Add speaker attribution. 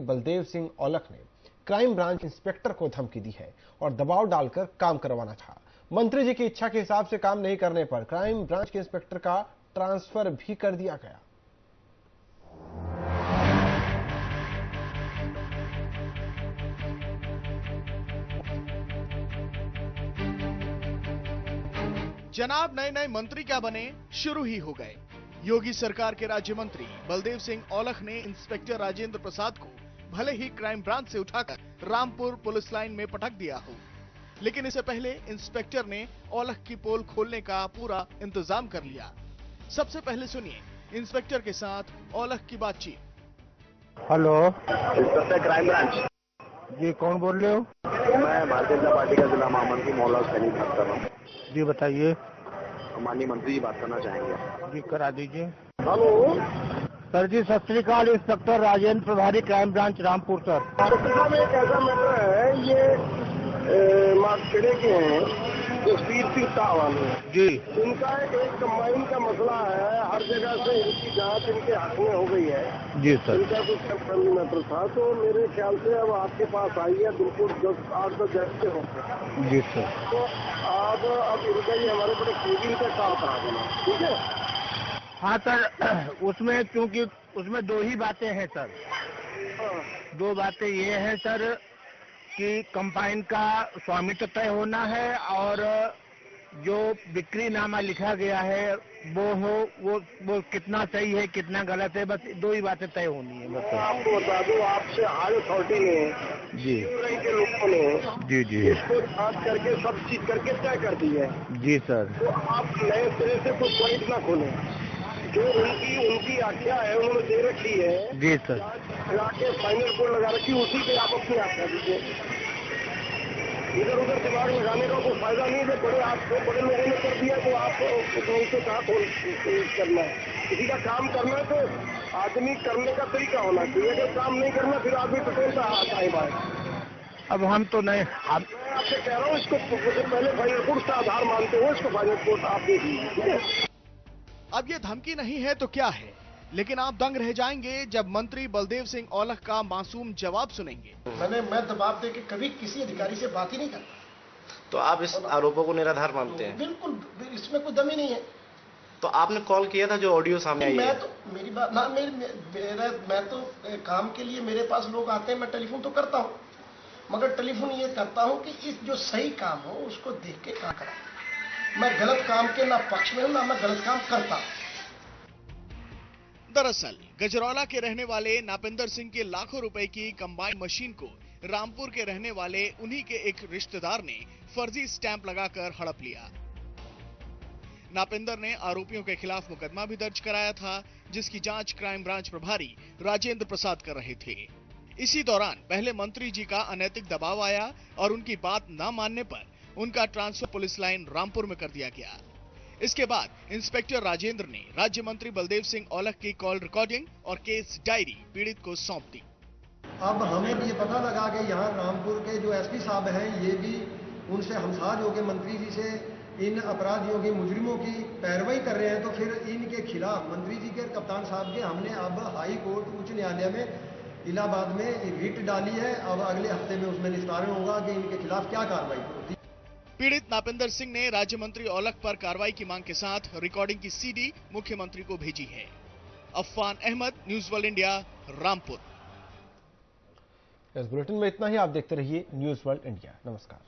Speaker 1: बलदेव सिंह औलख ने crime branch inspector को धमकी दी है और दबाव डालकर काम करवाना था। मंत्री जी की इच्छा के हिसाब से काम नहीं करने पर क्राइम ब्रांच के इंस्पेक्टर का ट्रांसफर भी कर दिया गया।
Speaker 2: जनाब नए नए मंत्री क्या बने, शुरू ही हो गए। योगी सरकार के राज्य मंत्री बलदेव सिंह औलख ने इंस्पेक्टर राजेंद्र प्रसाद को भले ही क्राइम ब्रांच से उठाकर रामपुर पुलिस लाइन में पटक दिया हो, लेकिन इससे पहले इंस्पेक्टर ने औलख की पोल खोलने का पूरा इंतजाम कर लिया। सबसे पहले सुनिए इंस्पेक्टर के साथ औलख की बातचीत।
Speaker 3: हेलो,
Speaker 4: इंस्पेक्टर क्राइम ब्रांच
Speaker 3: जी कौन बोल रहे हो?
Speaker 4: मैं भारतीय जनता पार्टी का जिला महामंत्री मौला सैनी बात कर रहा हूँ।
Speaker 3: जी बताइए।
Speaker 4: माननीय मंत्री जी बात करना चाहेंगे।
Speaker 3: जी करा दीजिए।
Speaker 4: हेलो
Speaker 3: सर जी सत श्री अकाल। इंस्पेक्टर राजेंद्र प्रभारी क्राइम ब्रांच रामपुर सर।
Speaker 4: में एक ऐसा मैटर है, ये मार्केट के हैं जो स्पीड वाले
Speaker 3: जी
Speaker 4: इनका एक कंबाइन का मसला है। हर जगह से इनकी जांच इनके हक में हो गई है।
Speaker 3: जी सर।
Speaker 4: इनका कुछ फैमिली मैटर था, तो मेरे ख्याल से अब आपके पास आई है। बिल्कुल 8-10 जगह हो गए।
Speaker 3: जी सर।
Speaker 4: तो अब इनका ये हमारे बड़े क्लीनिंग का काम करा देना, ठीक है?
Speaker 3: हाँ सर, उसमें क्योंकि उसमें दो ही बातें हैं सर। दो बातें ये हैं सर कि कंपाइन का स्वामित्व तय होना है और जो बिक्री नामा लिखा गया है वो कितना सही है कितना गलत है, बस दो ही बातें तय होनी है बस।
Speaker 4: आपको बता दूं, आपसे हाई अथॉरिटी ने
Speaker 3: जी
Speaker 4: के लोगों ने
Speaker 3: जी
Speaker 4: इसको जांच करके सब चीज करके तय कर दी है।
Speaker 3: जी सर।
Speaker 4: तो आप नए सिरे से कोई पॉइंट ना खोलें। जो उनकी आज्ञा है उन्होंने दे रखी है।
Speaker 3: जी सर।
Speaker 4: लगा के फाइनल कोड लगा रखी, उसी पे आप अपनी आज्ञा दीजिए। इधर उधर दिमाग लगाने का कोई फायदा नहीं है। बड़े लोगों ने कर दिया तो आप उनसे कहा करना है। किसी का काम करना है तो आदमी करने का तरीका होना चाहिए। अगर काम नहीं करना फिर आदमी टटोलता टाइम आए।
Speaker 3: अब हम तो नहीं,
Speaker 4: मैं आपसे कह रहा हूँ, इसको पहले फाइनल कोर्ट का आधार मानते हो, इसको फाइनल कोर्ट आप देख लीजिए, ठीक है?
Speaker 2: अब ये धमकी नहीं है तो क्या है, लेकिन आप दंग रह जाएंगे जब मंत्री बलदेव सिंह औलख का मासूम जवाब सुनेंगे।
Speaker 5: मैं दबाव देके कभी किसी अधिकारी से बात ही नहीं करता।
Speaker 6: तो आप इस आरोपों को निराधार मानते हैं?
Speaker 5: बिल्कुल, इसमें कोई दम ही नहीं है।
Speaker 6: तो आपने कॉल किया था जो ऑडियो सामने आई है?
Speaker 5: मैं तो मेरी बात ना मैं तो काम के लिए मेरे पास लोग आते हैं, मैं टेलीफोन तो करता हूँ, मगर टेलीफोन ये करता हूँ कि इस जो सही काम हो उसको देख के काम करा। मैं गलत काम के ना पक्ष में हूँ ना मैं गलत काम करता।
Speaker 2: दरअसल गजरौला के रहने वाले नापेंद्र सिंह के लाखों रुपए की कंबाइन मशीन को रामपुर के रहने वाले उन्हीं के एक रिश्तेदार ने फर्जी स्टैंप लगाकर हड़प लिया। नापेंद्र ने आरोपियों के खिलाफ मुकदमा भी दर्ज कराया था, जिसकी जांच क्राइम ब्रांच प्रभारी राजेंद्र प्रसाद कर रहे थे। इसी दौरान पहले मंत्री जी का अनैतिक दबाव आया और उनकी बात न मानने पर उनका ट्रांसफर पुलिस लाइन रामपुर में कर दिया गया। इसके बाद इंस्पेक्टर राजेंद्र ने राज्य मंत्री बलदेव सिंह औलख की कॉल रिकॉर्डिंग और केस डायरी पीड़ित को सौंप दी।
Speaker 7: अब हमें भी ये पता लगा कि यहाँ रामपुर के जो एसपी साहब हैं ये भी उनसे हमसाज होकर मंत्री जी से इन अपराधियों की मुजरिमों की पैरवाई कर रहे हैं, तो फिर इनके खिलाफ मंत्री जी के कप्तान साहब के हमने अब हाई कोर्ट उच्च न्यायालय में इलाहाबाद में रिट डाली है। अब अगले हफ्ते में उसमें निस्तारण होगा कि इनके खिलाफ क्या कार्रवाई होती है।
Speaker 2: पीड़ित नापेंद्र सिंह ने राज्य मंत्री औलख पर कार्रवाई की मांग के साथ रिकॉर्डिंग की सीडी मुख्यमंत्री को भेजी है। Afwan Ahmad, news world India, Rampur.
Speaker 1: इस बुलेटिन में इतना ही। आप देखते रहिए न्यूज वर्ल्ड इंडिया। नमस्कार।